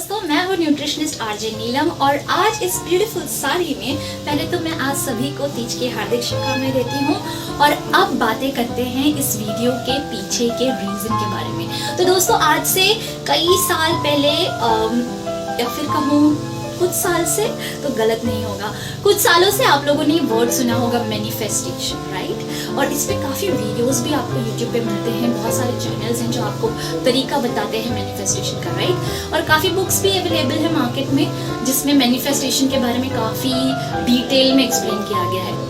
दोस्तों, मैं हूँ न्यूट्रिशनिस्ट आरजे नीलम और आज इस ब्यूटीफुल साड़ी में पहले तो मैं आज सभी को तीज की हार्दिक शुभकामनाएं देती हूँ और अब बातें करते हैं इस वीडियो के पीछे के रीजन के बारे में। तो दोस्तों, आज से कई साल पहले या फिर कहूँ कुछ साल से तो गलत नहीं होगा, कुछ सालों से आप लोगों ने वर्ड सुना होगा मैनिफेस्टेशन, राइट। और इस पे काफ़ी वीडियोस भी आपको यूट्यूब पे मिलते हैं, बहुत सारे चैनल्स हैं जो आपको तरीका बताते हैं मैनिफेस्टेशन का, राइट। और काफ़ी बुक्स भी अवेलेबल है मार्केट में जिसमें मैनिफेस्टेशन के बारे में काफ़ी डिटेल में एक्सप्लेन किया गया है।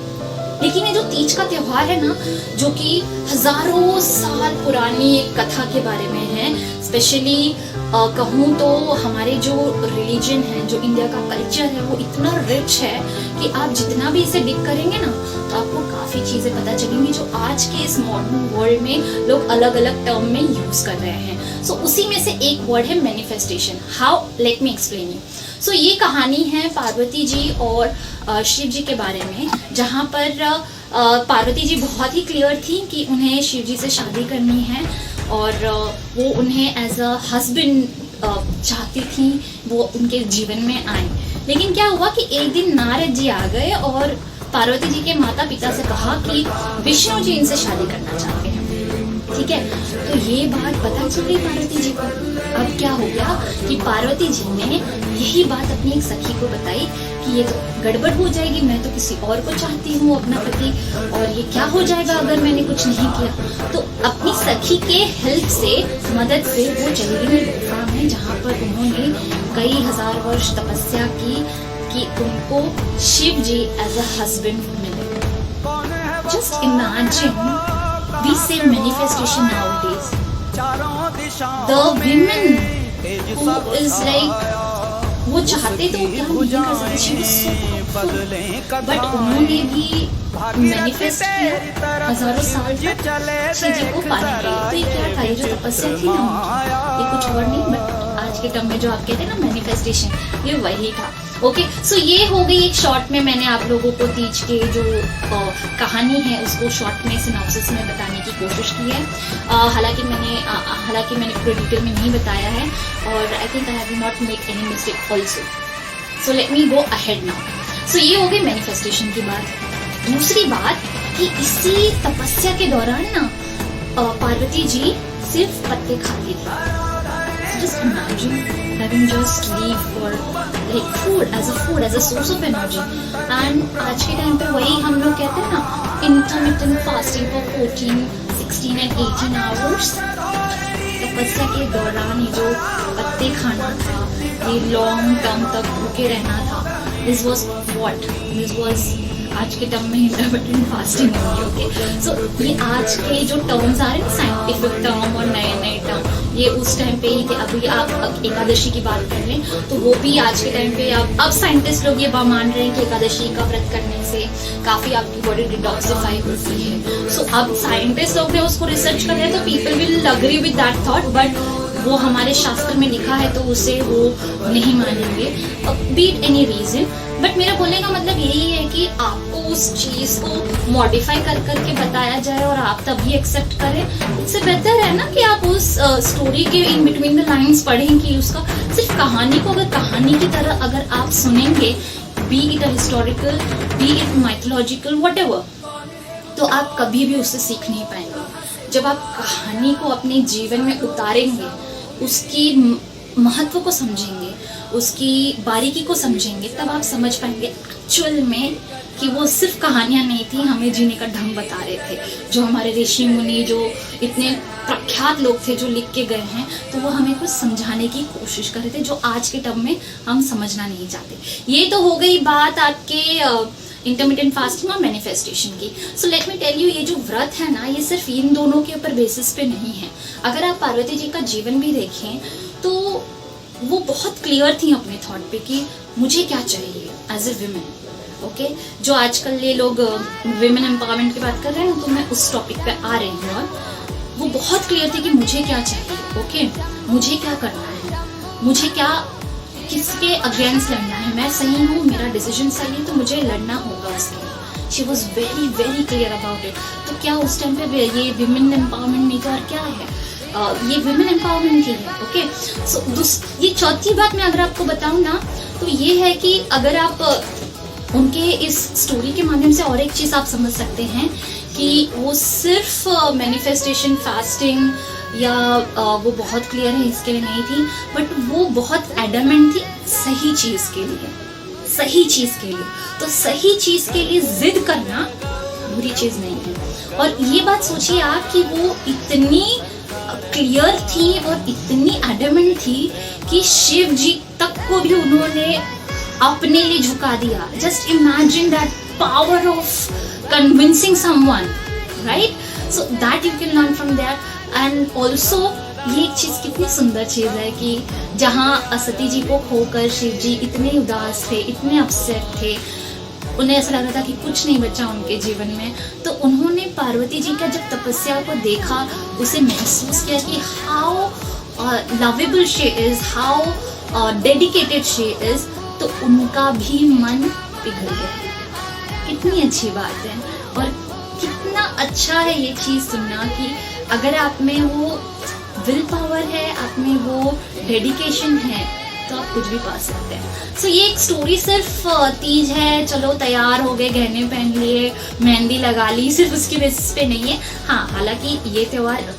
लेकिन ये जो तीज का त्योहार है ना, जो कि हजारों साल पुरानी एक कथा के बारे में है, स्पेशली कहूँ तो हमारे जो रिलीजन है, जो इंडिया का कल्चर है, वो इतना रिच है कि आप जितना भी इसे डिग करेंगे ना तो आपको काफ़ी चीज़ें पता चलेंगी जो आज के इस मॉडर्न वर्ल्ड में लोग अलग अलग टर्म में यूज़ कर रहे हैं। सो उसी में से एक वर्ड है manifestation. How, let me explain you. So ये कहानी है पार्वती जी और शिव जी के बारे में, जहाँ पर पार्वती जी बहुत ही क्लियर थी कि उन्हें शिव जी से शादी करनी है और वो उन्हें एज अ हस्बैंड चाहती थी, वो उनके जीवन में आए। लेकिन क्या हुआ कि एक दिन नारद जी आ गए और पार्वती जी के माता पिता से कहा कि विष्णु जी इनसे शादी करना चाहते हैं, ठीक है। तो ये बात पता चल गई पार्वती जी को। अब क्या हो गया कि पार्वती जी ने यही बात अपनी एक सखी को बताई कि ये तो गड़बड़ हो जाएगी, मैं तो किसी और को चाहती हूँ अपना पति, और ये क्या हो जाएगा अगर मैंने कुछ नहीं किया। तो अपनी सखी के हेल्प से, मदद से वो चली गई गुफा में, जहाँ पर उन्होंने कई हजार वर्ष तपस्या की कि उनको शिव जी एज अ हस्बैंड मिले। Just imagine, we say manifestation nowadays. The women who is like, वो चाहते तो क्या नहीं कर सकते, she was so powerful, but उन्होंने भी मैनिफेस्ट किया हजारों साल तक शिव जी को पाने के लिए। तो ये क्या था, ये जो तपस्या थी ना उनकी, ये कुछ और नहीं, बट आज के टर्म में जो आप कहते हैं ना मैनिफेस्टेशन, ये वही था। ओके, सो ये हो गई एक शॉर्ट में, मैंने आप लोगों को तीज के जो कहानी है उसको शॉर्ट में सिनॉप्सिस में बताने की कोशिश की है। हालांकि मैंने पूरे डिटेल में नहीं बताया है और I think I have not make any mistake also. So let me go ahead now. So ये हो गई मैनिफेस्टेशन की बात। दूसरी बात कि इसी तपस्या के दौरान ना पार्वती जी सिर्फ पत्ते खाती थी। Just imagine having just leaf for like food as a source of energy. And आज के टाइम पे वही हम लोग कहते हैं ना, intermittent fasting for 14, 16 and 18 hours। तपस्या के दौरान ये जो पत्ते खाना था, ये लॉन्ग टर्म तक भूखे रहना था, this was आज के टर्म में इंटरमिटेंट फास्टिंग होगी। ओके, सो ये आज के जो टर्म्स आ रहे हैं, साइंटिफिक टर्म और नए नए टर्म, ये उस टाइम पे ही थे। अभी आप एकादशी की बात कर लें तो वो भी आज के टाइम पे अब साइंटिस्ट लोग ये मान रहे हैं कि एकादशी का व्रत करने से काफी आपकी बॉडी डिटॉक्सिफाई होती है। सो अब साइंटिस्ट लोग ने उसको रिसर्च कर रहे हैं, तो people will agree with that thought, but वो हमारे शास्त्र में लिखा है तो उसे वो नहीं मानेंगे, बीट एनी रीजन। बट मेरा बोलने का मतलब यही है कि आपको उस चीज को मॉडिफाई कर करके बताया जाए और आप तभी एक्सेप्ट करें। इससे बेहतर है ना कि आप उस स्टोरी के इन बिटवीन द लाइंस पढ़ें, कि उसका सिर्फ कहानी को अगर कहानी की तरह अगर आप सुनेंगे, B it a historical, B it mythological, whatever, तो आप कभी भी उससे सीख नहीं पाएंगे। जब आप कहानी को अपने जीवन में उतारेंगे, उसकी महत्व को समझेंगे, उसकी बारीकी को समझेंगे, तब आप समझ पाएंगे एक्चुअल में कि वो सिर्फ कहानियां नहीं थी, हमें जीने का ढंग बता रहे थे। जो हमारे ऋषि मुनि, जो इतने प्रख्यात लोग थे जो लिख के गए हैं, तो वो हमें कुछ समझाने की कोशिश कर रहे थे जो आज के टर्म में हम समझना नहीं चाहते। ये तो हो गई बात आपके इंटरमिटेंट फास्टिंग और मैनिफेस्टेशन की। So let me tell you, ये जो व्रत है ना, ये सिर्फ इन दोनों के ऊपर बेसिस पे नहीं है। अगर आप पार्वती जी का जीवन भी देखें तो वो बहुत क्लियर थी अपने थॉट पे कि मुझे क्या चाहिए एज ए विमेन। ओके, जो आजकल ये लोग विमेन एम्पावरमेंट की बात कर रहे हैं ना, तो मैं उस टॉपिक पे आ रही हूँ। और वो बहुत क्लियर थी कि मुझे क्या चाहिए, ओके, मुझे क्या करना है, मुझे क्या, किसके अगेंस्ट लड़ना है, मैं सही हूँ, मेरा डिसीजन सही है, तो मुझे लड़ना होगा उसके लिए। She was very very clear about it. तो क्या उस टाइम पे ये विमेन एम्पावरमेंट नहीं था, और क्या है ये वुमेन एम्पावरमेंट ही है। ओके, सो ये चौथी बात मैं अगर आपको बताऊं ना, तो ये है कि अगर आप उनके इस स्टोरी के माध्यम से और एक चीज आप समझ सकते हैं कि वो सिर्फ मैनिफेस्टेशन, फास्टिंग या वो बहुत क्लियर है इसके लिए नहीं थी, बट वो बहुत एडमेंट थी सही चीज के लिए, सही चीज के लिए। तो सही चीज के लिए जिद करना बुरी चीज नहीं है। और ये बात सोचिए आप कि वो इतनी क्लियर थी और इतनी एडमेंट थी कि शिव जी तक को भी उन्होंने अपने लिए झुका दिया। Just imagine that power of convincing someone, right? So that you can learn from that. And also ये एक चीज कितनी सुंदर चीज है कि जहाँ सती जी को खोकर शिव जी इतने उदास थे, इतने अपसेट थे, उन्हें ऐसा लग रहा था कि कुछ नहीं बचा उनके जीवन में, तो उन्होंने पार्वती जी का जब तपस्या को देखा, उसे महसूस किया कि how lovable she is, how dedicated she is, तो उनका भी मन पिघल गया। कितनी अच्छी बात है और कितना अच्छा है ये चीज सुनना कि अगर आप में वो विल पावर है, आप में वो डेडिकेशन है, तो आप कुछ भी पा सकते हैं। सो ये एक स्टोरी सिर्फ तीज है, चलो तैयार हो गए, गहने पहन लिए, मेहंदी लगा ली, सिर्फ उसकी बेसिस पे नहीं है। हाँ, हालांकि ये त्योहार,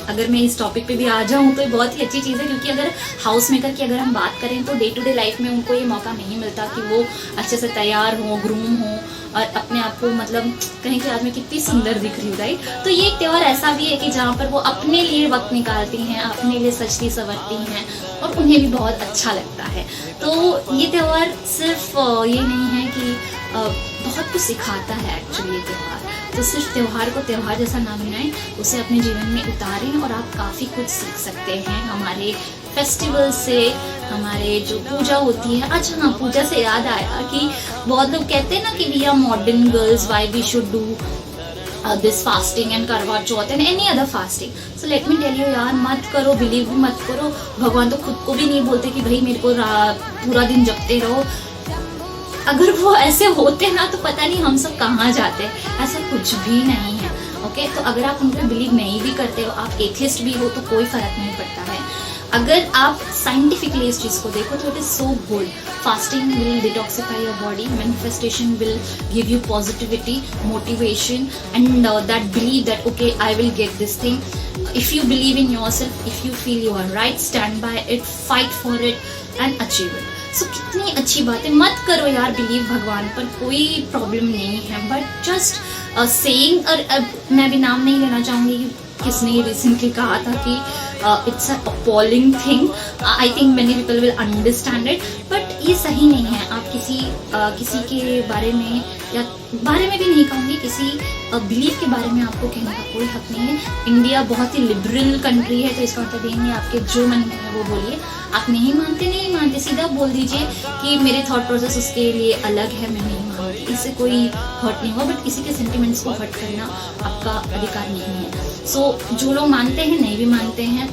अगर मैं इस टॉपिक पे भी आ जाऊँ तो बहुत ही अच्छी चीज़ है, क्योंकि अगर हाउस मेकर की अगर हम बात करें तो डे टू डे लाइफ में उनको ये मौका नहीं मिलता कि वो अच्छे से तैयार हो, ग्रूम हो और अपने आप को मतलब कहीं के आदमी कितनी सुंदर दिख रही हो, राइट? तो ये एक त्योहार ऐसा भी है कि जहाँ पर वो अपने लिए वक्त निकालती हैं, अपने लिए सजती संवरती हैं और उन्हें भी बहुत अच्छा लगता है। तो ये त्योहार सिर्फ ये नहीं है कि बहुत कुछ सिखाता है एक्चुअली ये त्योहार। तो सिर्फ त्योहार को त्योहार जैसा ना बनाएं, उसे अपने जीवन में उतारें और आप काफ़ी कुछ सीख सकते हैं हमारे फेस्टिवल से, हमारे जो पूजा होती है। अच्छा हाँ, पूजा से याद आया कि बहुत लोग कहते हैं ना कि we are modern girls, why we should do this fasting and Karva Chauth and any other fasting. So let me tell you यार, मत करो, बिलीव भी मत करो। भगवान तो खुद को भी नहीं बोलते कि भाई मेरे को पूरा दिन जपते रहो। अगर वो ऐसे होते ना तो पता नहीं हम सब कहाँ जाते। ऐसा कुछ भी नहीं है। ओके, तो अगर आप उन पर बिलीव नहीं भी करते हो, आप एथिस्ट भी हो, तो कोई फर्क नहीं पड़ता है। अगर आप साइंटिफिकली इस चीज़ को देखो तो it is so good. Fasting will detoxify your body, manifestation will give you positivity, motivation and that believe that okay I will get this thing. If you believe in yourself, if you feel you are right, stand by it, fight for it and achieve it. So कितनी अच्छी बात है। मत करो यार believe भगवान पर, कोई प्रॉब्लम नहीं है, बट जस्ट सेइंग। और मैं भी नाम नहीं लेना चाहूँगी कि किसने ये रिसेंटली कहा था कि it's a appalling thing. I think many people will understand it, but ये सही नहीं है। आप किसी के बारे में, या बारे में भी नहीं कहूँगी, किसी बिलीव के बारे में आपको कहने का कोई हक नहीं है। इंडिया बहुत ही लिबरल कंट्री है, तो इसका मतलब ये नहीं, आपके जो मन में है वो बोलिए। आप नहीं मानते, सीधा बोल दीजिए कि मेरे थॉट प्रोसेस उसके लिए अलग है, मैं नहीं मानती। इससे कोई हर्ट नहीं हुआ, बट किसी के सेंटिमेंट्स को हर्ट करना आपका अधिकार नहीं है। सो जो लोग मानते हैं, नहीं भी मानते हैं,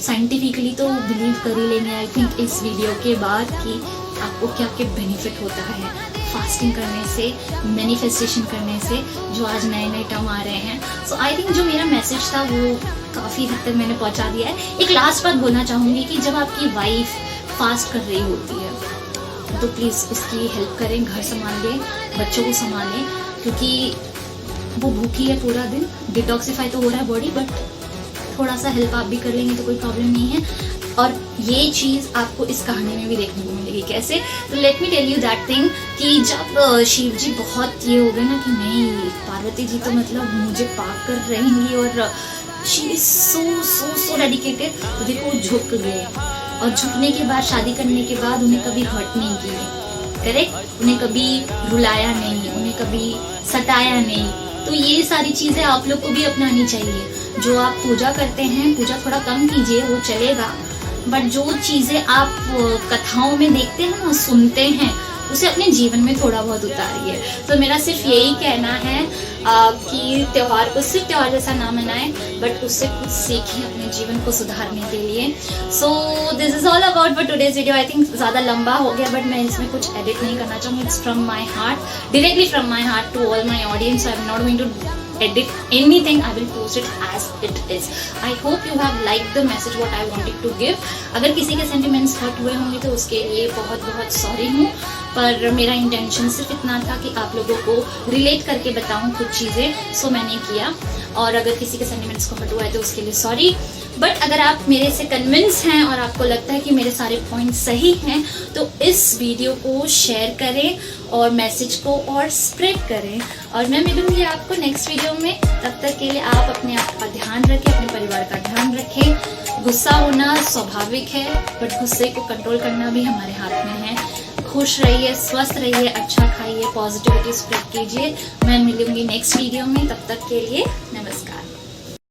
साइंटिफिकली तो बिलीव कर ही लेंगे आई थिंक इस वीडियो के बाद कि आपको क्या क्या बेनिफिट होता है फास्टिंग करने से, मैनिफेस्टेशन करने से, जो आज नए नए टर्म आ रहे हैं। सो आई थिंक जो मेरा मैसेज था वो काफ़ी हद तक मैंने पहुंचा दिया है। एक लास्ट बात बोलना चाहूँगी कि जब आपकी वाइफ फास्ट कर रही होती है तो प्लीज़ उसकी हेल्प करें, घर संभालें, बच्चों को संभालें, क्योंकि वो भूखी है पूरा दिन। डिटॉक्सिफाई तो हो रहा है बॉडी, बट थोड़ा सा हेल्प आप भी कर लेंगे तो कोई प्रॉब्लम नहीं है। और ये चीज़ आपको इस कहानी में भी देखने को मिलेगी। कैसे? तो let me tell you that thing कि जब शिव जी बहुत ये हो गए ना कि नहीं, पार्वती जी तो मतलब मुझे पाक कर रहेंगी और शी इज सो डेडिकेटेड, तो देखो वो झुक गए। और झुकने के बाद, शादी करने के बाद उन्हें कभी हर्ट नहीं किए, करेक्ट? उन्हें कभी रुलाया नहीं, उन्हें कभी सताया नहीं। तो ये सारी चीज़ें आप लोग को भी अपनानी चाहिए। जो आप पूजा करते हैं, पूजा थोड़ा कम कीजिए, वो चलेगा, बट जो चीज़ें आप कथाओं में देखते हैं ना, सुनते हैं, उसे अपने जीवन में थोड़ा बहुत उतारिए। तो मेरा सिर्फ यही कहना है कि त्योहार को सिर्फ त्योहार जैसा ना मनाएं, बट उससे कुछ सीखें अपने जीवन को सुधारने के लिए। So this is all about for today's video. I think ज़्यादा लंबा हो गया, बट मैं इसमें कुछ एडिट नहीं करना चाहूँगी। It's from my heart, directly from my heart to all my audience. I am not going to edit anything. I will post it as it is. I hope you have liked the message what I wanted to give. अगर किसी के sentiments hurt हुए होंगे तो उसके लिए बहुत बहुत सॉरी हूँ, पर मेरा इंटेंशन सिर्फ इतना था कि आप लोगों को रिलेट करके बताऊँ कुछ चीज़ें, सो मैंने किया। और अगर किसी के सेंटिमेंट्स को हर्ट हुआ है तो उसके लिए सॉरी। बट अगर आप मेरे से कन्विंस हैं और आपको लगता है कि मेरे सारे पॉइंट सही हैं तो इस वीडियो को शेयर करें और मैसेज को और स्प्रेड करें। और मैं मिलूंगी आपको नेक्स्ट वीडियो में। तब तक के लिए आप अपने आप का ध्यान रखें, अपने परिवार का ध्यान रखें। गुस्सा होना स्वाभाविक है, बट गुस्से को कंट्रोल करना भी हमारे हाथ में है। खुश रहिए, स्वस्थ रहिए, अच्छा खाइए, पॉजिटिविटी स्प्रेड कीजिए। मैं मिलूंगी नेक्स्ट वीडियो में। तब तक के लिए नमस्कार।